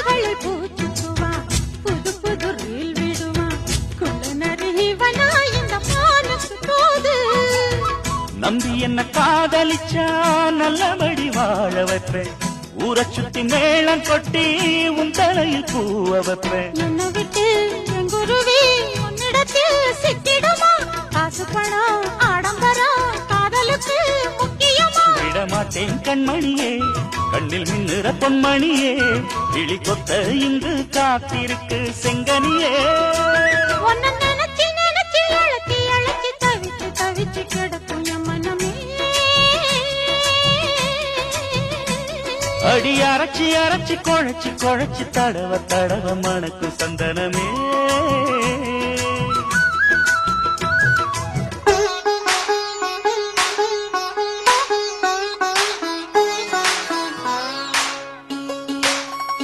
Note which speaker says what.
Speaker 1: காதுகளை பூச்சுக்குவா புது புது ரீல் விடுவா குள்ள நரிவனா இந்த மானுக்கு போது
Speaker 2: நம்பி என்ன காதலிச்சா நல்லபடி வாழ வைப்பேன் ஊரை சுத்தி மேளம் கொட்டி உன் தலையில் பூவ வைப்பேன்
Speaker 1: என்ன விட்டு என் குருவி உன்னிடத்தில் சிக்கிடுமா காசு பணம் ஆடம்பரம் காதலுக்கு முக்கியமா
Speaker 2: விடமாட்டேன் கண்மணியே கண்ணில் மின்னுற பொன்மணியே கிளி கொத்த இங்கு காத்திருக்கு செங்கனியே
Speaker 1: உன்னை நினைச்சு நினைச்சு அழைச்சி அழைச்சி தவிச்சு தவிச்சு கிடக்கும் என் மனமே
Speaker 2: அடி அரைச்சி அரைச்சி குழைச்சி குழைச்சி தடவ தடவ மணக்கு சந்தனமே